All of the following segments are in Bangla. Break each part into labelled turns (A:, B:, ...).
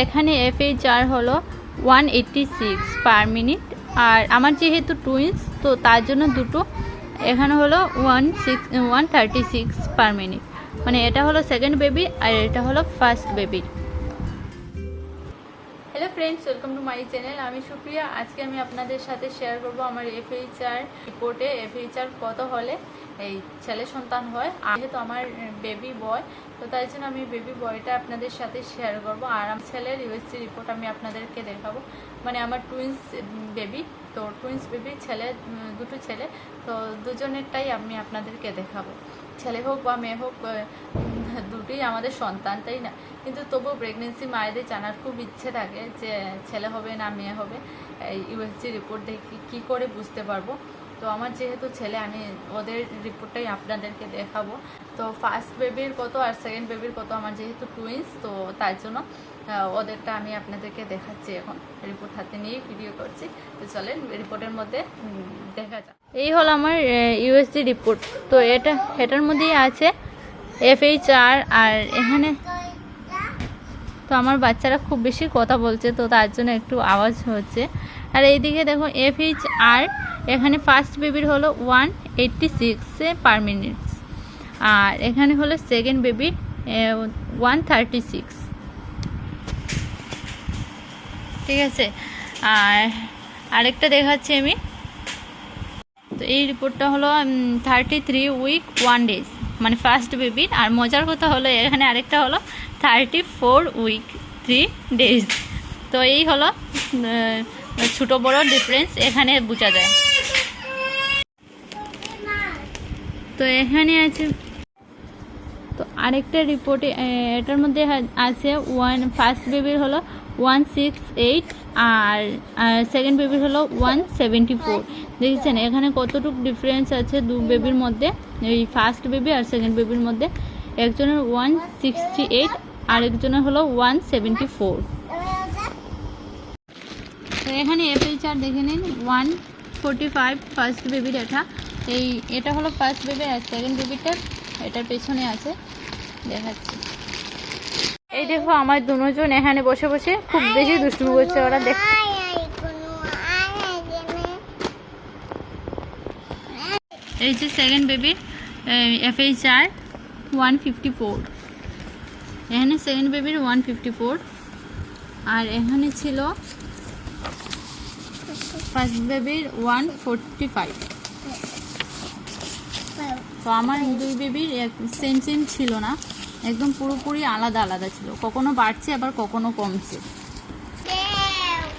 A: এখানে FHR হলো 186 পার মিনিট। আর আমার যেহেতু টুইন্স তো তার জন্য দুটো এখানে হলো 136 পার মিনিট, মানে এটা হলো সেকেন্ড বেবি আর এটা হলো first baby. Hello friends, welcome to my channel. আমি সুপ্রিয়া। আজকে আমি আপনাদের সাথে শেয়ার করব আমার FHR রিপোর্টে FHR কত হলে এই ছেলে সন্তান হয়। যেহেতু আমার বেবি বয় তো তাই জন্য আমি বেবি বয়টা আপনাদের সাথে শেয়ার করব। আর আমার ছেলের USG রিপোর্ট আমি আপনাদেরকে দেখাবো। মানে আমার টুইন্স বেবি, তো টুইন্স বেবি ছেলে, দুটো ছেলে, তো দুজনেরটাই আমি আপনাদেরকে দেখাবো। ছেলে হোক বা মেয়ে হোক, দুটোই আমাদের সন্তান, তাই না? কিন্তু তবুও প্রেগনেন্সি মায়েদের জানার খুব ইচ্ছে থাকে যে ছেলে হবে না মেয়ে হবে। USG রিপোর্ট দেখি কী করে বুঝতে পারবো। তো আমার যেহেতু ছেলে, আমি ওদের রিপোর্টটাই আপনাদেরকে দেখাবো। তো ফার্স্ট বেবির কত আর সেকেন্ড বেবির কত, আমার যেহেতু টুইন্স তো তার জন্য ওদেরটা আমি আপনাদেরকে দেখাচ্ছি। এখন রিপোর্ট হাতে নিয়ে ভিডিও করছি। তো চলেন রিপোর্টের মধ্যে দেখা যাক। এই হলো আমার USG রিপোর্ট। তো এটার মধ্যেই আছে FHR। আর এখানে তো আমার বাচ্চারা খুব বেশি কথা বলছে তো তার জন্য একটু আওয়াজ হচ্ছে। আর এইদিকে দেখো FHR এখানে ফার্স্ট বেবির হলো 186 পার মিনিট, আর এখানে হলো সেকেন্ড বেবির 136, ঠিক আছে। আর আরেকটা দেখাচ্ছি আমি। তো এই রিপোর্টটা হলো 33 উইক 1 ডেজ, মানে ফার্স্ট বেবির। আর মজার কথা হলো এখানে আরেকটা হলো 34 উইক 3 ডেজ। তো এই হলো ছোটো বড়ো ডিফারেন্স এখানে বোঝা যায়। তো এখানে আছে তো আরেকটা রিপোর্টে, এটার মধ্যে আছে ফার্স্ট বেবির হলো 168 আর সেকেন্ড বেবির হলো 174। দেখেছেন এখানে কতটুকু ডিফারেন্স আছে দু বেবির মধ্যে, এই ফার্স্ট বেবি আর সেকেন্ড বেবির মধ্যে। একজনের 168 আর একজনের হলো 174। তো এখানে FHR দেখে নিন 145 ফার্স্ট বেবির। এটা হলো ফার্স্ট বেবি আর সেকেন্ড বেবিটা এটার পেছনে আছে, দেখাচ্ছি। এই দেখো আমার দুজন এখানে বসে বসে খুব বেশি দুষ্টুমি করছে ওরা। দেখ, এই যে সেকেন্ড বেবি FHR 154, এখানে সেকেন্ড বেবির 154 আর এখানে ছিল ফার্স্ট বেবির 145। তো আমার দুই বেবির সেম ছিল না, একদম পুরোপুরি আলাদা আলাদা ছিল, কখনো বাড়ছে আবার কখনো কমছে।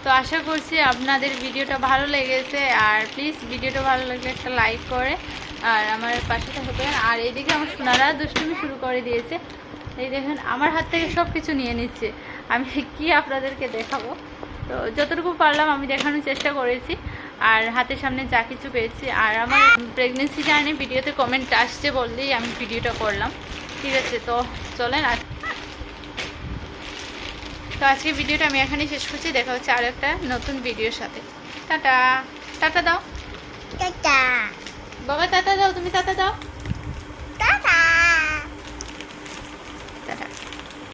A: তো আশা করছি আপনাদের ভিডিওটা ভালো লেগেছে। আর প্লিজ ভিডিওটা ভালো লাগলে একটা লাইক করে আর আমার পাশে থাকবেন। আর এইদিকে আমার সোনারা দুষ্টুমি শুরু করে দিয়েছে। এই দেখেন আমার হাত থেকে সব কিছু নিয়ে নিচ্ছে। আমি কি আপনাদেরকে দেখাবো, তো যতটুকু পারলাম আমি দেখানোর চেষ্টা করেছি আর হাতের সামনে যা কিছু পেয়েছি। আর আমার প্রেগনেন্সি জার্নি ভিডিওতে কমেন্ট আসছে বললেই আমি ভিডিওটা করলাম, ঠিক আছে। তো চলেন, তো আজকে ভিডিওটা আমি এখানেই শেষ করছি। দেখা হচ্ছে আর একটা নতুন ভিডিওর সাথে। টাটা। টাটা দাও, টাটা বাবা, টাটা দাও, তুমি টাটা দাও, টাটা টাটা।